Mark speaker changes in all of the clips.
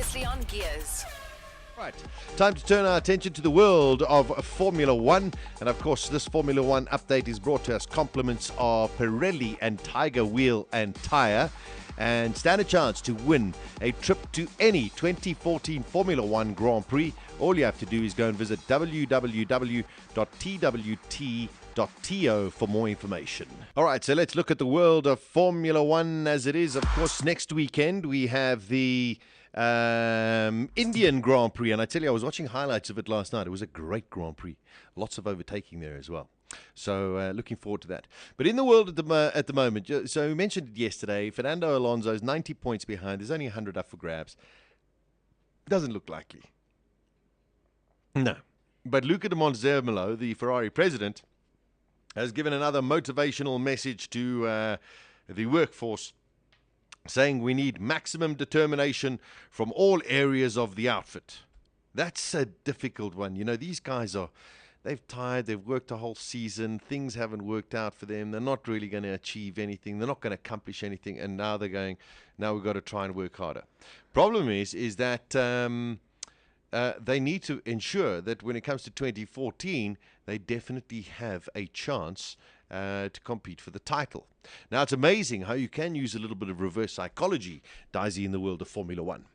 Speaker 1: Previously on Gears.
Speaker 2: Right, time to turn our attention to the world of Formula One. And of course, this Formula One update is brought to us compliments of Pirelli and Tiger Wheel and Tyre. And stand a chance to win a trip to any 2014 Formula One Grand Prix. All you have to do is go and visit www.twt.to for more information. All right, so let's look at the world of Formula One as it is. Of course, next weekend we have the Indian Grand Prix, and I tell you, I was watching highlights of it last night. It was a great Grand Prix. Lots of overtaking there as well. So looking forward to that. But in the world at the moment, so we mentioned it yesterday, Fernando Alonso is 90 points behind. There's only 100 up for grabs. Doesn't look likely. No. But Luca de Montezemolo, the Ferrari president, has given another motivational message to the workforce, saying we need maximum determination from all areas of the outfit. That's a difficult one. You know, these guys they've worked a whole season, things haven't worked out for them, they're not really going to achieve anything, they're not going to accomplish anything, and now they're going, now we've got to try and work harder. Problem is that they need to ensure that when it comes to 2014, they definitely have a chance to compete for the title. Now, it's amazing how you can use a little bit of reverse psychology, Daisy, in the world of Formula One.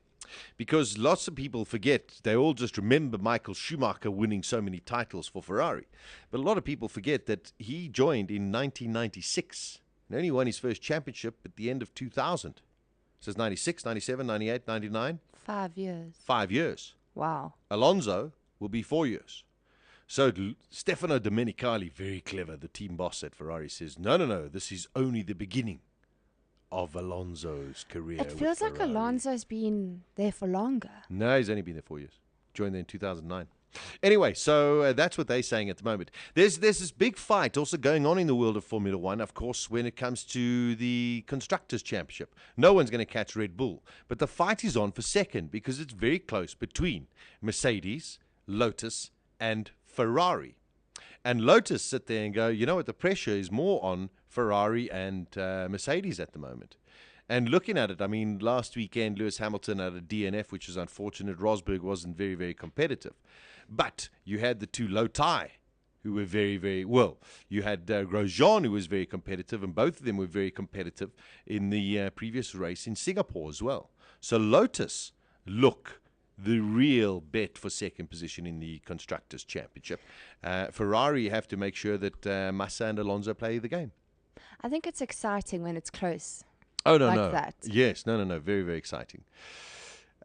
Speaker 2: Because lots of people forget, they all just remember Michael Schumacher winning so many titles for Ferrari. But a lot of people forget that he joined in 1996 and only won his first championship at the end of 2000. So it's 96, 97, 98, 99.
Speaker 3: 5 years.
Speaker 2: 5 years.
Speaker 3: Wow.
Speaker 2: Alonso will be 4 years. So Stefano Domenicali, very clever, the team boss at Ferrari, says, no, this is only the beginning of Alonso's career.
Speaker 3: It feels like Alonso's been there for longer.
Speaker 2: No, he's only been there 4 years. Joined there in 2009. Anyway, so that's what they're saying at the moment. There's this big fight also going on in the world of Formula One, of course, when it comes to the Constructors' Championship. No one's going to catch Red Bull. But the fight is on for second because it's very close between Mercedes, Lotus, and Ferrari. And Lotus sit there and go, you know what, the pressure is more on Ferrari and Mercedes at the moment. And looking at it, I mean, last weekend, Lewis Hamilton had a DNF, which was unfortunate. Rosberg wasn't very, very competitive. But you had the two Lotai, who were very, very well. You had Grosjean, who was very competitive, and both of them were very competitive in the previous race in Singapore as well. So Lotus look the real bet for second position in the Constructors' Championship. Ferrari have to make sure that Massa and Alonso play the game.
Speaker 3: I think it's exciting when it's close.
Speaker 2: Oh, no,
Speaker 3: like
Speaker 2: no.
Speaker 3: That.
Speaker 2: Yes, no. Very, very exciting.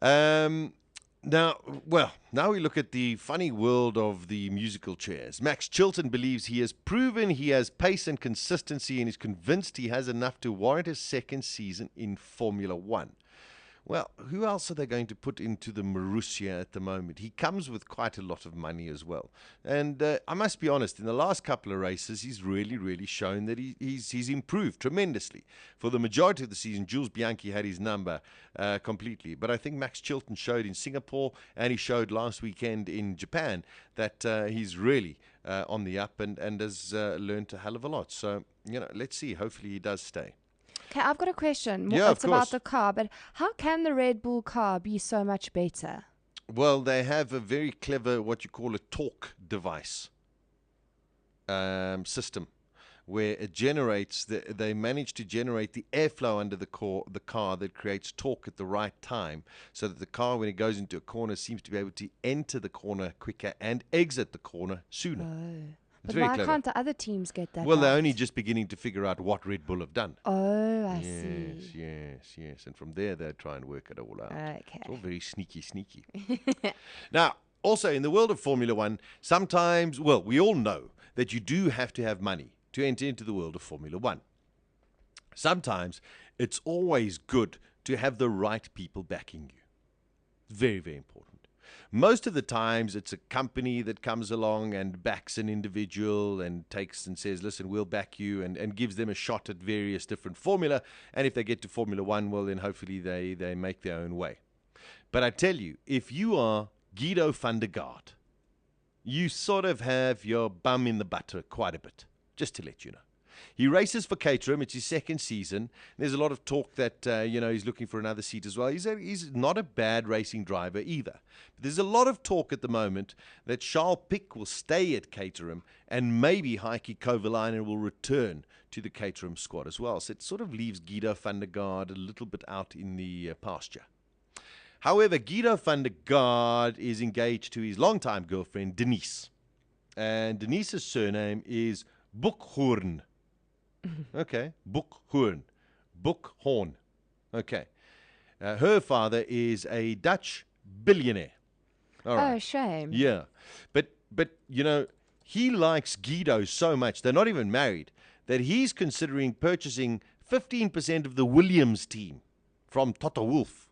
Speaker 2: Now we look at the funny world of the musical chairs. Max Chilton believes he has proven he has pace and consistency and is convinced he has enough to warrant a second season in Formula One. Well, who else are they going to put into the Marussia at the moment? He comes with quite a lot of money as well. And I must be honest, in the last couple of races, he's really, really shown that he's improved tremendously. For the majority of the season, Jules Bianchi had his number completely. But I think Max Chilton showed in Singapore and he showed last weekend in Japan that he's really on the up and has learned a hell of a lot. So, let's see. Hopefully he does stay.
Speaker 3: Okay, I've got a question.
Speaker 2: Yeah,
Speaker 3: it's about the car, but how can the Red Bull car be so much better?
Speaker 2: Well, they have a very clever, what you call a torque device system, where it generates, they manage to generate the airflow under the car that creates torque at the right time, so that the car, when it goes into a corner, seems to be able to enter the corner quicker and exit the corner sooner.
Speaker 3: Oh.
Speaker 2: It's
Speaker 3: But
Speaker 2: very
Speaker 3: why
Speaker 2: clever.
Speaker 3: can't the other teams get that?
Speaker 2: Well, they're
Speaker 3: right?
Speaker 2: only just beginning to figure out what Red Bull have done.
Speaker 3: Oh, I see.
Speaker 2: Yes. And from there, they'll try and work it all out.
Speaker 3: Okay.
Speaker 2: It's all very sneaky. Now, also in the world of Formula One, sometimes, well, we all know that you do have to have money to enter into the world of Formula One. Sometimes it's always good to have the right people backing you. Very, very important. Most of the times it's a company that comes along and backs an individual and takes and says, listen, we'll back you, and gives them a shot at various different formula. And if they get to Formula One, well, then hopefully they make their own way. But I tell you, if you are Guido van der Garde, you sort of have your bum in the butter quite a bit, just to let you know. He races for Caterham. It's his second season. There's a lot of talk that, he's looking for another seat as well. He's not a bad racing driver either. But there's a lot of talk at the moment that Charles Pic will stay at Caterham and maybe Heike Kovalainen will return to the Caterham squad as well. So it sort of leaves Guido van der Gaard a little bit out in the pasture. However, Guido van der Gaard is engaged to his longtime girlfriend, Denise. And Denise's surname is Boekhorn. Okay, Boekhorn. Boekhorn. Okay. Her father is a Dutch billionaire. All right.
Speaker 3: Oh, shame.
Speaker 2: Yeah. But he likes Guido so much, they're not even married, that he's considering purchasing 15% of the Williams team from Toto Wolff.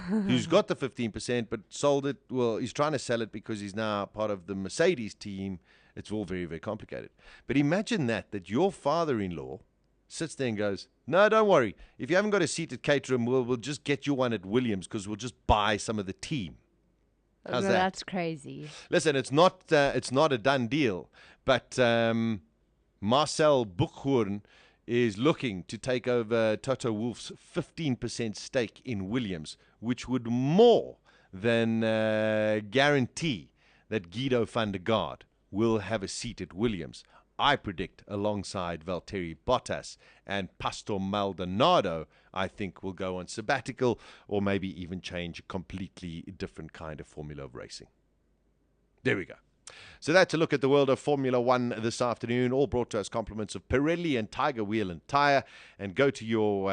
Speaker 2: Who's got the 15% but sold it. Well, he's trying to sell it because he's now part of the Mercedes team. It's all very, very complicated. But imagine that your father-in-law sits there and goes, no, don't worry. If you haven't got a seat at Caterham, we'll just get you one at Williams because we'll just buy some of the team. How's that?
Speaker 3: That's crazy.
Speaker 2: Listen, it's not a done deal, but Marcel Boekhorn is looking to take over Toto Wolff's 15% stake in Williams, which would more than guarantee that Guido van der Gaard will have a seat at Williams. I predict alongside Valtteri Bottas and Pastor Maldonado, I think will go on sabbatical or maybe even change a completely different kind of formula of racing. There we go. So that's a look at the world of Formula One this afternoon, all brought to us compliments of Pirelli and Tiger Wheel and Tire. And go to you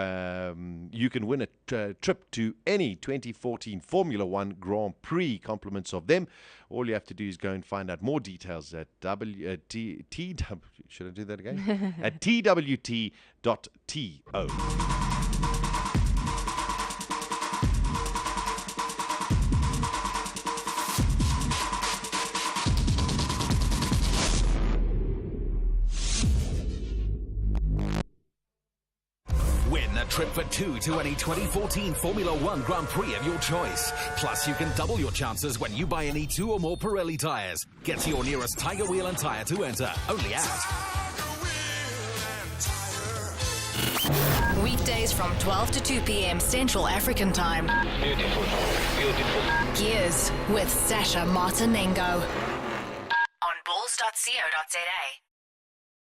Speaker 2: can win a trip to any 2014 Formula One Grand Prix, compliments of them. All you have to do is go and find out more details at should I do that again? At twt.to.
Speaker 1: Trip for two to any 2014 Formula One Grand Prix of your choice. Plus, you can double your chances when you buy any 2 or more Pirelli tyres. Get to your nearest Tiger Wheel and Tyre to enter. Only at
Speaker 4: weekdays from 12 to 2 p.m. Central African Time.
Speaker 5: Beautiful, beautiful.
Speaker 4: Gears with Sasha Martinengo on bulls.co.za.